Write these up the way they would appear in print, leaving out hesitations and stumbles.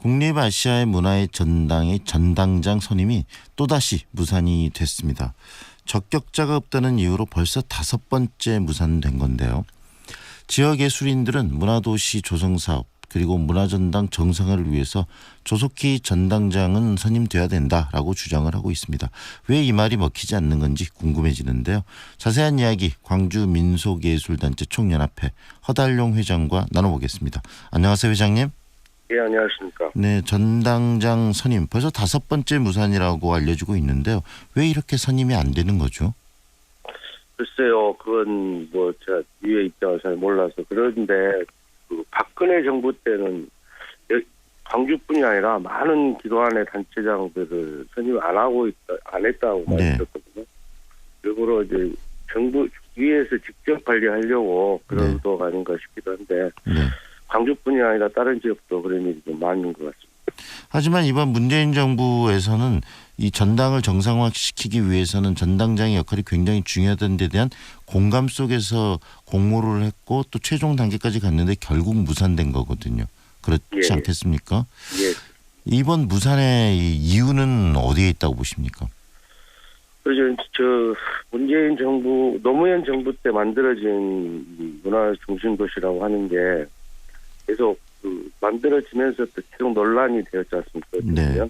국립아시아의 문화의 전당의 전당장 선임이 또다시 무산이 됐습니다. 적격자가 없다는 이유로 벌써 5번째 무산된 건데요. 지역 예술인들은 문화도시 조성사업 그리고 문화전당 정상화를 위해서 조속히 전당장은 선임돼야 된다라고 주장을 하고 있습니다. 왜 이 말이 먹히지 않는 건지 궁금해지는데요. 자세한 이야기 광주 민속예술단체 총연합회 허달룡 회장과 나눠보겠습니다. 안녕하세요, 회장님. 예, 안녕하십니까. 네, 전당장 선임 벌써 5번째 무산이라고 알려지고 있는데요. 왜 이렇게 선임이 안 되는 거죠? 글쎄요, 그건 제가 위의 입장을 잘 몰라서 그런데 박근혜 정부 때는 광주뿐이 아니라 많은 기관의 단체장들을 선임 안 했다고 말했었거든요. 일부러 이제 정부 위에서 직접 관리하려고 그런 의도가 아닌가 싶기도 한데 광주뿐이 아니라 다른 지역도 그런 일이 좀 많은 것 같습니다. 하지만 이번 문재인 정부에서는 이 전당을 정상화시키기 위해서는 전당장의 역할이 굉장히 중요하다는 데 대한 공감 속에서 공모를 했고 또 최종 단계까지 갔는데 결국 무산된 거거든요. 그렇지 않겠습니까? 예. 이번 무산의 이유는 어디에 있다고 보십니까? 그래서 문재인 정부, 노무현 정부 때 만들어진 문화 중심도시라고 하는 게 계속 만들어지면서 또 계속 논란이 되었지 않습니까? 네.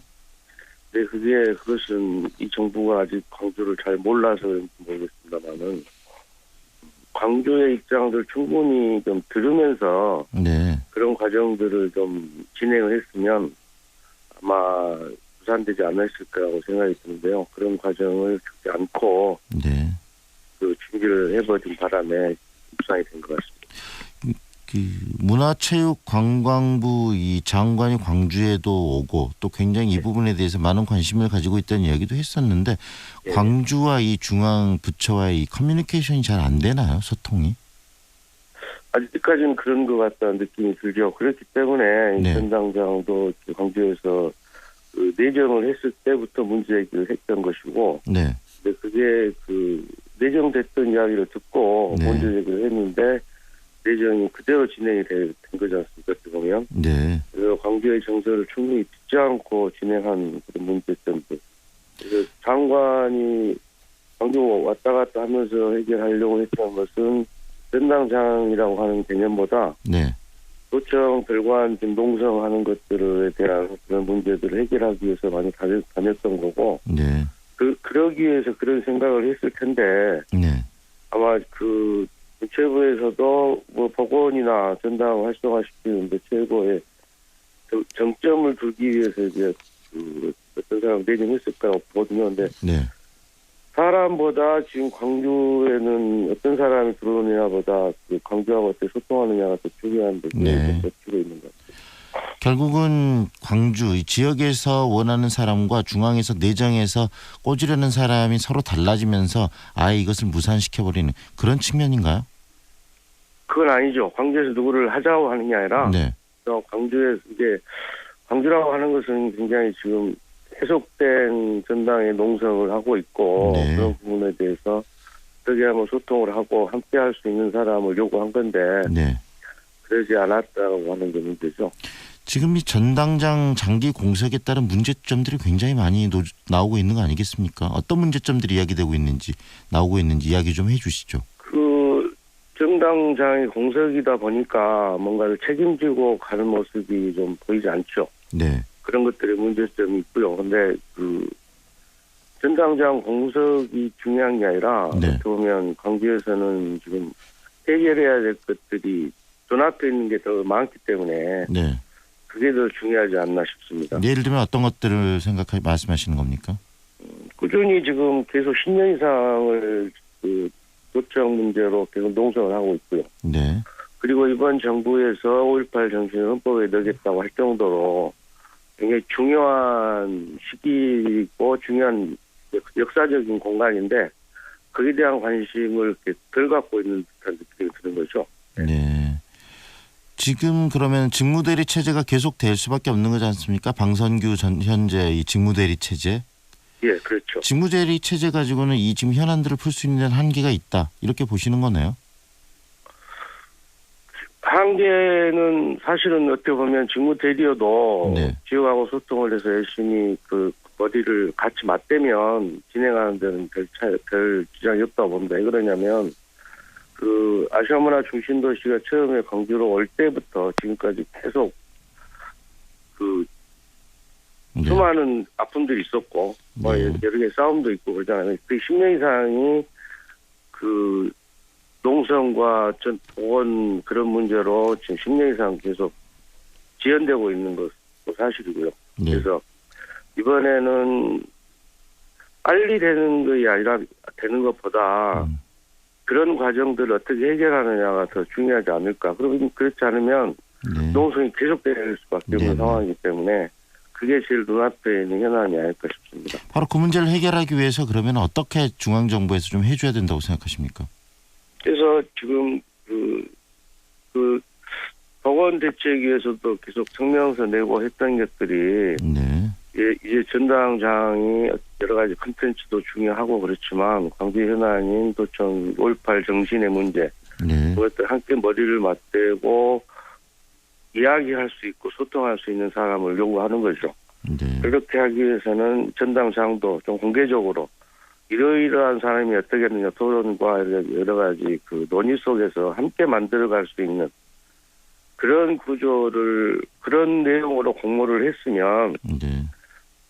근데 그것은 이 정부가 아직 광주를 잘 몰라서 그런지 모르겠습니다만은 광주의 입장들 충분히 좀 들으면서 그런 과정들을 좀 진행을 했으면 아마 무산되지 않았을 거라고 생각이 드는데요. 그런 과정을 겪지 않고 준비를 해버린 바람에 무산이 된 것 같습니다. 문화체육관광부 이 장관이 광주에도 오고 또 굉장히 이 부분에 대해서 많은 관심을 가지고 있다는 이야기도 했었는데 광주와 이 중앙 부처와의 이 커뮤니케이션이 잘 안 되나요? 소통이? 아직까지는 그런 것 같다는 느낌이 들죠. 그렇기 때문에 전당장도 광주에서 내정을 했을 때부터 문제 제기를 했던 것이고 근데 그게 내정됐던 이야기를 듣고 문제 제기를 했는데 내정이 그대로 진행이 된 거지 않습니까? 어떻게 보면. 그래서 광주의 정서를 충분히 듣지 않고 진행한 그런 문제점들. 그래서 장관이 광주 왔다 갔다 하면서 해결하려고 했던 것은 전당장이라고 하는 개념보다 도청, 별관, 농성하는 것들에 대한 그런 문제들을 해결하기 위해서 많이 다녔던 거고 그러기 위해서 그런 생각을 했을 텐데 아마 문체부에서도 복원이나 전당 활성화시키는데 최고의 정점을 두기 위해서 이제 어떤 사람 내정했을 거라고 보거든요. 근데 사람보다 지금 광주에는 어떤 사람이 들어오느냐보다 광주하고 어떻게 소통하느냐가 더 중요한데 버티고 있는 것 같아요. 결국은 광주 지역에서 원하는 사람과 중앙에서 내정해서 꽂으려는 사람이 서로 달라지면서 아예 이것을 무산시켜버리는 그런 측면인가요? 그건 아니죠. 광주에서 누구를 하자고 하는 게 아니라 광주에서 이제 광주라고 하는 것은 굉장히 지금 계속된 전당의 농성을 하고 있고 그런 부분에 대해서 어떻게 하면 소통을 하고 함께 할 수 있는 사람을 요구한 건데 그러지 않았다고 하는 게 문제죠. 지금 이 전당장 장기 공석에 따른 문제점들이 굉장히 많이 나오고 있는 거 아니겠습니까? 어떤 문제점들이 이야기되고 있는지 나오고 있는지 이야기 좀 해주시죠. 정당장이 공석이다 보니까 뭔가를 책임지고 가는 모습이 좀 보이지 않죠. 그런 것들의 문제점이 있고요. 근데 전당장 공석이 중요한 게 아니라 어떻게 보면 광주에서는 지금 해결해야 될 것들이 눈앞에 있는 게 더 많기 때문에 그게 더 중요하지 않나 싶습니다. 예를 들면 어떤 것들을 말씀하시는 겁니까? 꾸준히 지금 계속 10년 이상을 도청 문제로 계속 농성을 하고 있고요. 그리고 이번 정부에서 5.18 정신을 헌법에 넣겠다고 할 정도로 굉장히 중요한 시기이고 중요한 역사적인 공간인데 거기에 대한 관심을 덜 갖고 있는 듯한 느낌이 드는 거죠. 지금 그러면 직무대리 체제가 계속될 수밖에 없는 거지 않습니까? 방선규 현재 이 직무대리 체제. 그렇죠. 직무대리 체제 가지고는 이 지금 현안들을 풀 수 있는 한계가 있다. 이렇게 보시는 거네요. 한계는 사실은 어떻게 보면 직무 대리여도 네. 지역하고 소통을 해서 열심히 그 머리를 같이 맞대면 진행하는 데는 별 지장이 없다고 봅니다. 왜 그러냐면 그 아시아문화 중심도시가 처음에 광주로 올 때부터 지금까지 계속 그 네. 수많은 아픔들이 있었고 뭐 네. 여러 개 싸움도 있고 그러잖아요. 그 10년 이상이 그 농성과 전 보건 그런 문제로 지금 10년 이상 계속 지연되고 있는 것도 사실이고요. 네. 그래서 이번에는 빨리 되는 것이 아니라 되는 것보다 그런 과정들을 어떻게 해결하느냐가 더 중요하지 않을까. 그렇지 않으면 네. 농성이 계속될 수밖에 없는 네. 상황이기 때문에 그게 제일 눈앞에 있는 현안이 아닐까 싶습니다. 바로 그 문제를 해결하기 위해서 그러면 어떻게 중앙정부에서 좀 해줘야 된다고 생각하십니까? 그래서 지금 그 보건대책위에서도 계속 성명서 내고 했던 것들이 네. 이제 전당장이 여러 가지 컨텐츠도 중요하고 그렇지만 광주 현안인 도청 5.18 정신의 문제 네. 그것들 함께 머리를 맞대고 이야기할 수 있고 소통할 수 있는 사람을 요구하는 거죠. 네. 그렇게 하기 위해서는 전당장도 좀 공개적으로 이러이러한 사람이 어떻게 했느냐 토론과 여러 가지 그 논의 속에서 함께 만들어갈 수 있는 그런 구조를 그런 내용으로 공모를 했으면 네.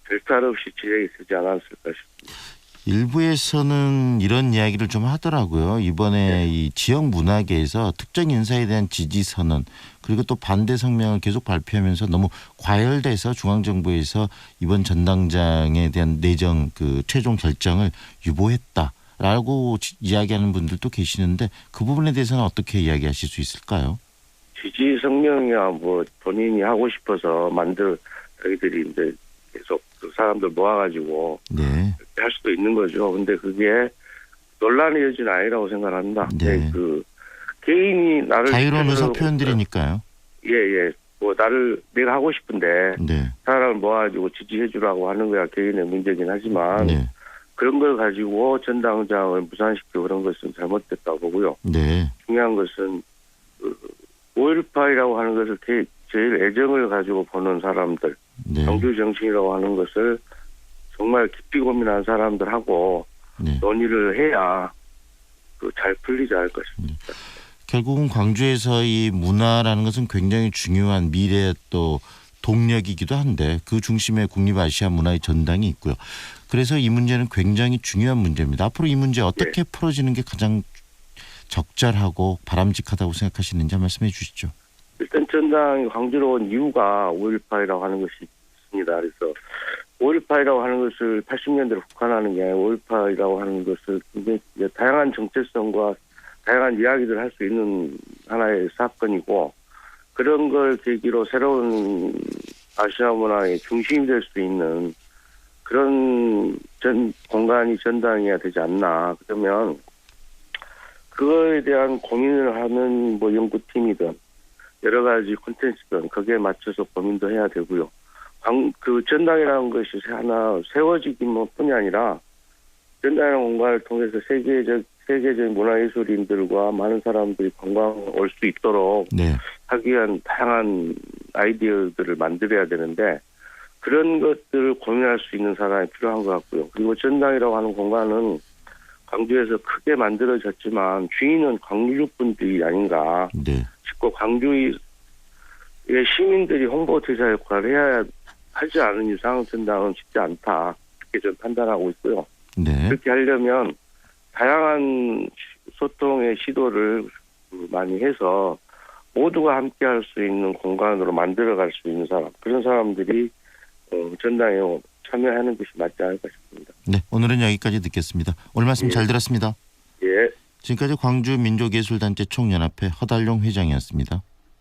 별탈 없이 진행이 되지 않았을까 싶습니다. 일부에서는 이런 이야기를 좀 하더라고요. 이번에 네. 이 지역 문화계에서 특정 인사에 대한 지지 선언 그리고 또 반대 성명을 계속 발표하면서 너무 과열돼서 중앙정부에서 이번 전당장에 대한 내정 그 최종 결정을 유보했다라고 이야기하는 분들도 계시는데 그 부분에 대해서는 어떻게 이야기하실 수 있을까요? 지지 성명이야 뭐 본인이 하고 싶어서 만들 저희들이 이제 계속 그 사람들 모아가지고 네. 할 수도 있는 거죠. 근데 그게 논란의 여지는 아니라고 생각합니다. 네. 그 개인이 나를 자유로운 의사 표현들이니까요. 예예. 뭐 나를 내가 하고 싶은데 네. 사람을 모아가지고 지지해주라고 하는 거야 개인의 문제긴 하지만 네. 그런 걸 가지고 전당장을 무산시키고 그런 것은 잘못됐다고 보고요. 네. 중요한 것은 5.18이라고 하는 것을 제일 애정을 가지고 보는 사람들, 네. 광주 정신이라고 하는 것을 정말 깊이 고민한 사람들하고 네. 논의를 해야 잘 풀리지 않을까 싶습니다. 결국은 광주에서 이 문화라는 것은 굉장히 중요한 미래의 또 동력이기도 한데 그 중심에 국립아시아 문화의 전당이 있고요. 그래서 이 문제는 굉장히 중요한 문제입니다. 앞으로 이 문제 어떻게 풀어지는 게 가장 적절하고 바람직하다고 생각하시는지 말씀해 주시죠. 일단 전당이 광주로 온 이유가 5.18이라고 하는 것이 있습니다. 그래서 5.18이라고 하는 것을 80년대로 북한하는 게 아니라 5.18이라고 하는 것을 굉장히 다양한 정체성과 다양한 이야기들을 할 수 있는 하나의 사건이고 그런 걸 계기로 새로운 아시아 문화의 중심이 될 수 있는 그런 공간이 전당이어야 되지 않나. 그러면 그거에 대한 고민을 하는 뭐 연구팀이든 여러 가지 콘텐츠든 거기에 맞춰서 고민도 해야 되고요. 그 전당이라는 것이 하나 세워지기만 뿐이 아니라 전당이라는 공간을 통해서 세계적인 문화예술인들과 많은 사람들이 관광 올 수 있도록 네. 하기 위한 다양한 아이디어들을 만들어야 되는데 그런 것들을 고민할 수 있는 사람이 필요한 것 같고요. 그리고 전당이라고 하는 공간은 광주에서 크게 만들어졌지만 주인은 광주 분들이 아닌가 네. 싶고 광주의 시민들이 홍보대사 역할을 해야 하지 않은 이상 전당은 쉽지 않다. 이렇게 좀 판단하고 있고요. 네. 그렇게 하려면 다양한 소통의 시도를 많이 해서 모두가 함께 할 수 있는 공간으로 만들어갈 수 있는 사람 그런 사람들이 전당에 참여하는 것이 맞지 않을까 싶습니다. 네, 오늘은 여기까지 듣겠습니다. 오늘 말씀 잘 들었습니다. 예. 지금까지 광주 민족예술단체 총연합회 허달룡 회장이었습니다.